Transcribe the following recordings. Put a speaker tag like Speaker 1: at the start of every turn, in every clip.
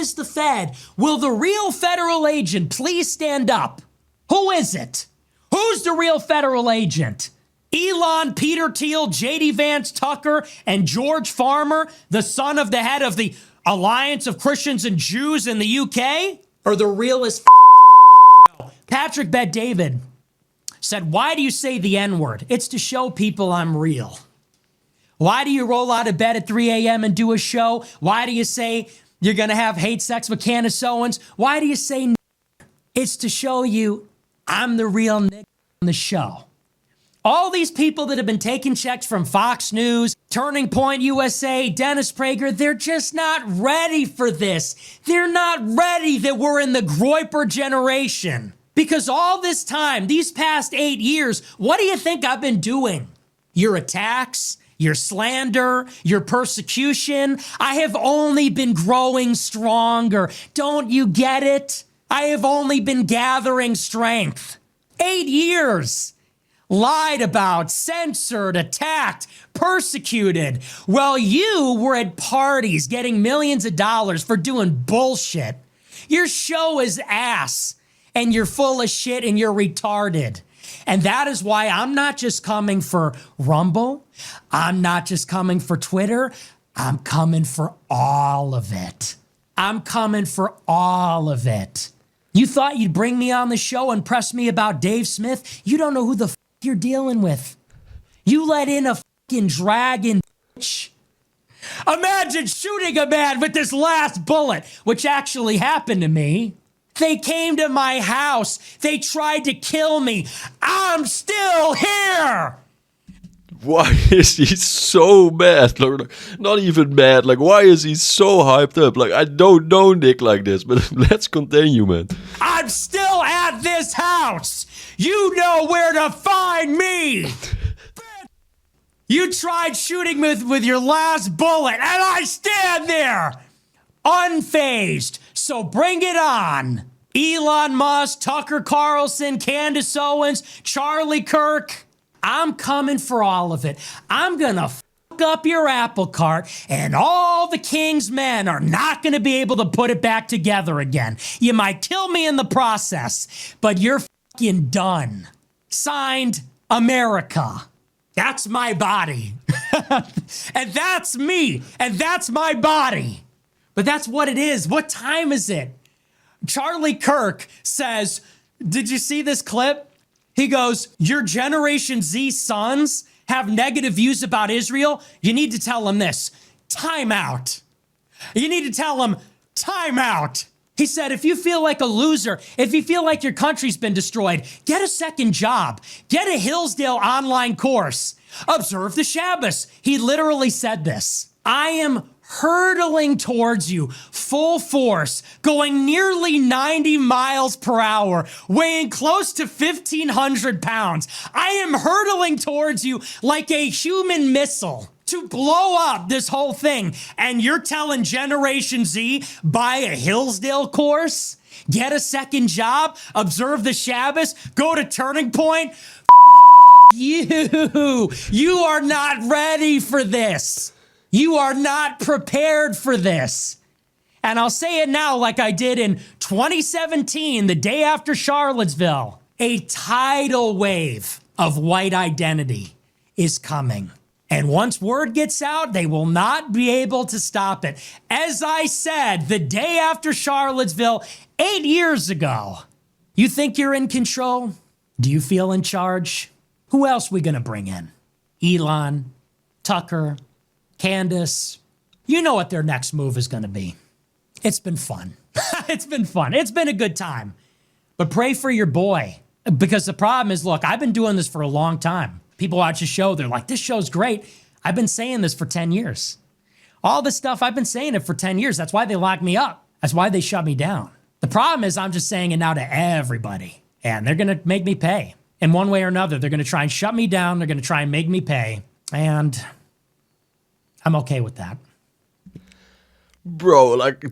Speaker 1: is the Fed? Will the real federal agent please stand up? Who is it? Who's the real federal agent? Elon, Peter Thiel, J.D. Vance, Tucker, and George Farmer, the son of the head of the Alliance of Christians and Jews in the UK? Or the realest Patrick Bet-David said, why do you say the N-word? It's to show people I'm real. Why do you roll out of bed at 3 a.m. and do a show? Why do you say you're going to have hate sex with Candace Owens? Why do you say it's to show you I'm the real Nick on the show. All these people that have been taking checks from Fox News, Turning Point USA, Dennis Prager, they're just not ready for this. They're not ready that we're in the Groyper generation. Because all this time, these past 8 years, what do you think I've been doing? Your attacks, your slander, your persecution. I have only been growing stronger. Don't you get it? I have only been gathering strength. 8 years. Lied about, censored, attacked, persecuted. Well, you were at parties getting millions of dollars for doing bullshit. Your show is ass, and you're full of shit, and you're retarded. And that is why I'm not just coming for Rumble. I'm not just coming for Twitter. I'm coming for all of it. I'm coming for all of it. You thought you'd bring me on the show and press me about Dave Smith? You don't know who the you're dealing with. You let in a fucking dragon, bitch. Imagine shooting a man with this last bullet, which actually happened to me. They came to my house. They tried to kill me. I'm still here.
Speaker 2: Why is he so mad? Like, not even mad. Like, why is he so hyped up? Like, I don't know Nick like this, but let's continue, man.
Speaker 1: I'm still at this house. You know where to find me. You tried shooting with your last bullet, and I stand there, unfazed. So bring it on. Elon Musk, Tucker Carlson, Candace Owens, Charlie Kirk. I'm coming for all of it. I'm gonna fuck up your apple cart, and all the king's men are not gonna be able to put it back together again. You might kill me in the process, but you're fucking done. Signed, America. That's my body. And that's me. And that's my body. But that's what it is. What time is it? Charlie Kirk says, did you see this clip? He goes, your Generation Z sons have negative views about Israel. You need to tell them this. Time out. You need to tell them, time out. He said, if you feel like a loser, if you feel like your country's been destroyed, get a second job. Get a Hillsdale online course. Observe the Shabbos. He literally said this. I am hurtling towards you, full force, going nearly 90 miles per hour, weighing close to 1,500 pounds. I am hurtling towards you like a human missile to blow up this whole thing. And you're telling Generation Z, buy a Hillsdale course, get a second job, observe the Shabbos, go to Turning Point? You are not ready for this. You are not prepared for this. And I'll say it now like I did in 2017, the day after Charlottesville. A tidal wave of white identity is coming. And once word gets out, they will not be able to stop it. As I said, the day after Charlottesville, 8 years ago, you think you're in control? Do you feel in charge? Who else we gonna bring in? Elon, Tucker, Candace. You know what their next move is gonna be. It's been fun. It's been fun. It's been a good time. But pray for your boy. Because the problem is, look, I've been doing this for a long time. People watch the show, they're like, this show's great. I've been saying this for 10 years. All this stuff, I've been saying it for 10 years. That's why they locked me up. That's why they shut me down. The problem is I'm just saying it now to everybody. And they're gonna make me pay. In one way or another, they're gonna try and shut me down. They're gonna try and make me pay. And I'm okay with that.
Speaker 2: Bro, like,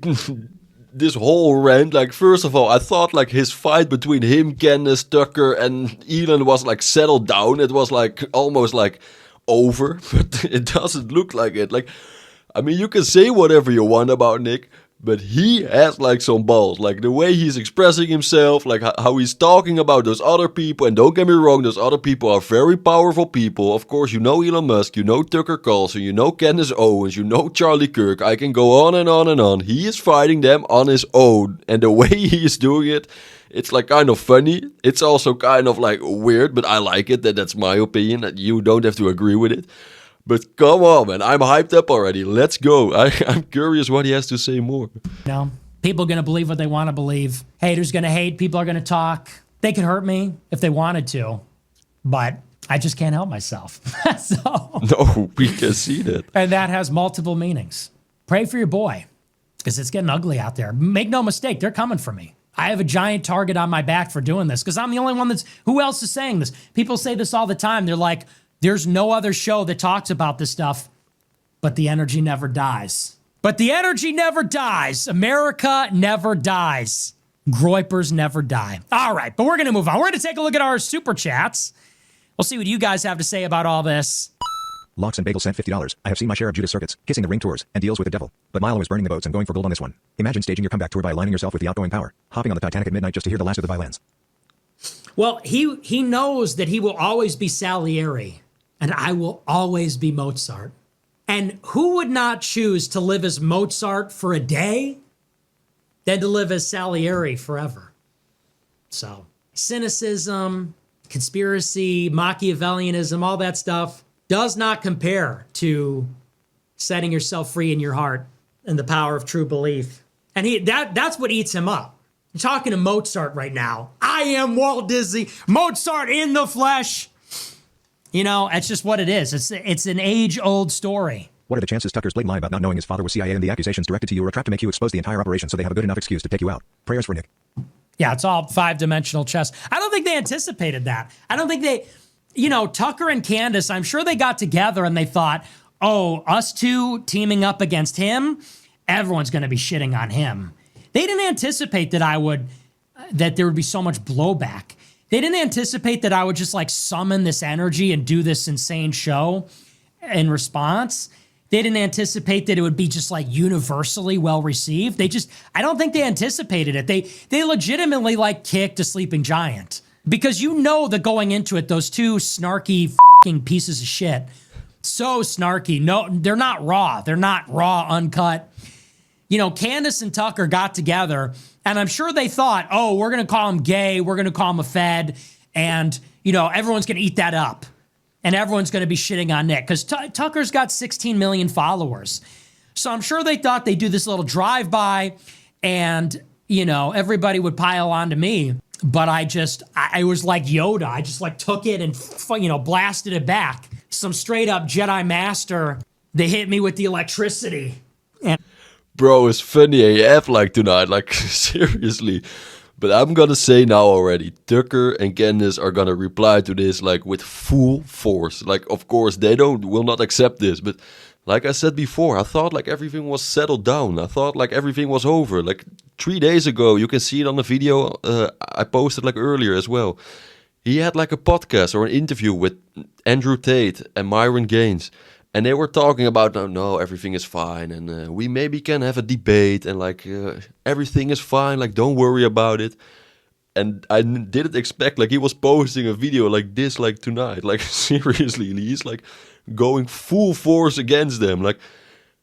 Speaker 2: this whole rant, like, first of all, I thought, like, his fight between him, Candace, Tucker, and Elon was, like, settled down. It was, like, almost, like, over. But it doesn't look like it. Like, I mean, you can say whatever you want about Nick, But he has like some balls, like the way he's expressing himself, like how he's talking about those other people. And don't get me wrong, those other people are very powerful people. Of course, you know Elon Musk, you know Tucker Carlson, you know Candace Owens, you know Charlie Kirk. I can go on and on and on. He is fighting them on his own. And the way he is doing it, it's like kind of funny. It's also kind of like weird, but I like it. That's my opinion. That you don't have to agree with it. But come on, man. I'm hyped up already. Let's go. I'm curious what he has to say more.
Speaker 1: People are going to believe what they want to believe. Haters going to hate. People are going to talk. They could hurt me if they wanted to, but I just can't help myself.
Speaker 2: No, we can see that.
Speaker 1: And that has multiple meanings. Pray for your boy, because it's getting ugly out there. Make no mistake, they're coming for me. I have a giant target on my back for doing this, because I'm the only one who else is saying this? People say this all the time. They're like, there's no other show that talks about this stuff, but the energy never dies. But the energy never dies. America never dies. Groypers never die. All right, but we're going to move on. We're going to take a look at our super chats. We'll see what you guys have to say about all this.
Speaker 3: Locks and Bagel sent $50. I have seen my share of Judas circuits, kissing the ring tours, and deals with the devil. But Milo is burning the boats and going for gold on this one. Imagine staging your comeback tour by aligning yourself with the outgoing power, hopping on the Titanic at midnight just to hear the last of the violins.
Speaker 1: Well, he knows that he will always be Salieri, and I will always be Mozart. And who would not choose to live as Mozart for a day than to live as Salieri forever? So, cynicism, conspiracy, Machiavellianism, all that stuff does not compare to setting yourself free in your heart and the power of true belief. And that's what eats him up. I'm talking to Mozart right now. I am Walt Disney, Mozart in the flesh. You know, it's just what it is. It's an age-old story.
Speaker 3: What are the chances Tucker's blatant lie about not knowing his father was CIA and the accusations directed to you are a trap to make you expose the entire operation so they have a good enough excuse to take you out? Prayers for Nick.
Speaker 1: Yeah, it's all five-dimensional chess. I don't think they anticipated that. I don't think they, Tucker and Candace, I'm sure they got together and they thought, oh, us two teaming up against him, everyone's going to be shitting on him. They didn't anticipate that there would be so much blowback. They didn't anticipate that I would just like summon this energy and do this insane show in response. They didn't anticipate that it would be just like universally well received. I don't think they anticipated it. They legitimately like kicked a sleeping giant, because that going into it, those two snarky fucking pieces of shit, so snarky. No, they're not raw. They're not raw, uncut. Candace and Tucker got together, and I'm sure they thought, oh, we're going to call him gay, we're going to call him a fed, and, everyone's going to eat that up, and everyone's going to be shitting on Nick, because Tucker's got 16 million followers. So I'm sure they thought they'd do this little drive-by, and, everybody would pile onto me, but I was like Yoda. I just like took it and, blasted it back. Some straight-up Jedi Master, they hit me with the electricity, and...
Speaker 2: Bro, it's funny AF like tonight, like seriously. But I'm gonna say now already, Tucker and Candace are gonna reply to this like with full force. Like, of course, they will not accept this. But like I said before, I thought like everything was settled down. I thought like everything was over. Like 3 days ago, you can see it on the video I posted like earlier as well. He had like a podcast or an interview with Andrew Tate and Myron Gaines. And they were talking about, no, everything is fine. And we maybe can have a debate. And like, everything is fine. Like, don't worry about it. And I didn't expect, like, he was posting a video like this, like, tonight. Like, seriously, he's, like, going full force against them. Like,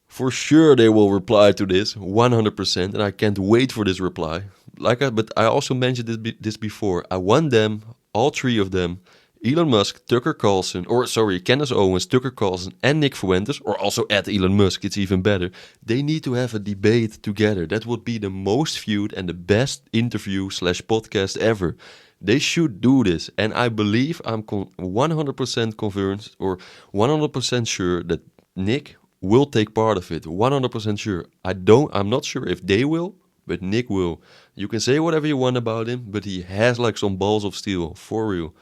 Speaker 2: for sure they will reply to this, 100%. And I can't wait for this reply. But I also mentioned this before. I want them, all three of them, Elon Musk, Candace Owens, Tucker Carlson, and Nick Fuentes, or also at Elon Musk, it's even better. They need to have a debate together. That would be the most viewed and the best interview / podcast ever. They should do this. And I believe I'm 100% convinced or 100% sure that Nick will take part of it. 100% sure. I'm not sure if they will, but Nick will. You can say whatever you want about him, but he has like some balls of steel, for real.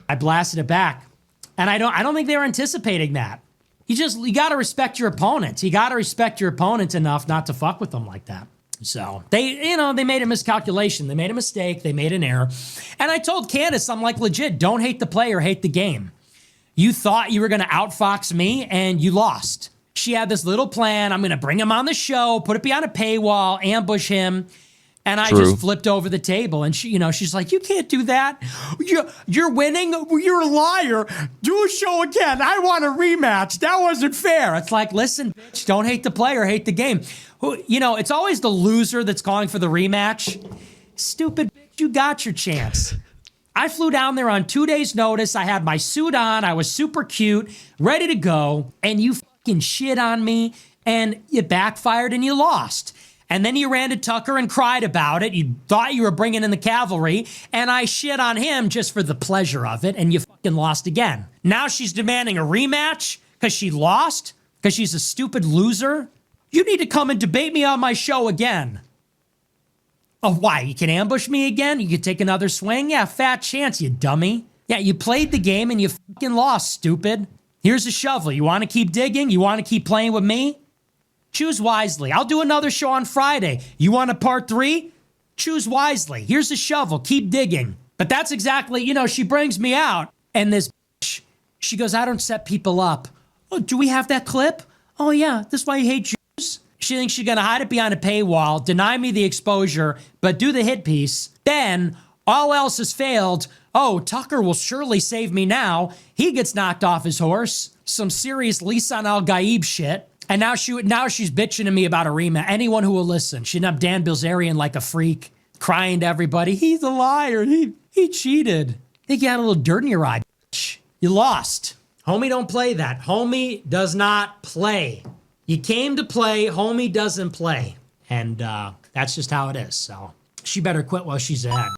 Speaker 1: I blasted it back. And I don't think they were anticipating that. You got to respect your opponent. You got to respect your opponent enough not to fuck with them like that. So they made a miscalculation. They made a mistake. They made an error. And I told Candace, I'm like, legit, don't hate the player, hate the game. You thought you were going to outfox me and you lost. She had this little plan. I'm going to bring him on the show, put it behind a paywall, ambush him. And I
Speaker 2: True.
Speaker 1: just flipped over the table, and she, she's like, "You can't do that. You're winning. You're a liar. Do a show again. I want a rematch. That wasn't fair." It's like, listen, bitch, don't hate the player, hate the game. It's always the loser that's calling for the rematch. Stupid bitch, you got your chance. I flew down there on 2 days' notice. I had my suit on. I was super cute, ready to go, and you fucking shit on me, and you backfired and you lost. And then you ran to Tucker and cried about it. You thought you were bringing in the cavalry, and I shit on him just for the pleasure of it, and you fucking lost again. Now she's demanding a rematch because she lost, because she's a stupid loser. You need to come and debate me on my show again. Oh, why? You can ambush me again? You can take another swing? Yeah, fat chance, you dummy. Yeah, you played the game and you fucking lost, stupid. Here's a shovel. You want to keep digging? You want to keep playing with me? Choose wisely. I'll do another show on Friday. You want a part 3? Choose wisely. Here's a shovel. Keep digging. But that's exactly, she brings me out. And this bitch, she goes, "I don't set people up." "Oh, do we have that clip?" "Oh, yeah. This is why you hate Jews." She thinks she's going to hide it behind a paywall, deny me the exposure, but do the hit piece. Then, all else has failed. Oh, Tucker will surely save me now. He gets knocked off his horse. Some serious Lisan al-Gaib shit. And now she's bitching to me about a rematch. Anyone who will listen. She'd up Dan Bilzerian like a freak, crying to everybody, "He's a liar. He cheated." I think you had a little dirt in your eye, bitch. You lost. Homie don't play that. Homie does not play. You came to play. Homie doesn't play. And that's just how it is. So she better quit while she's ahead.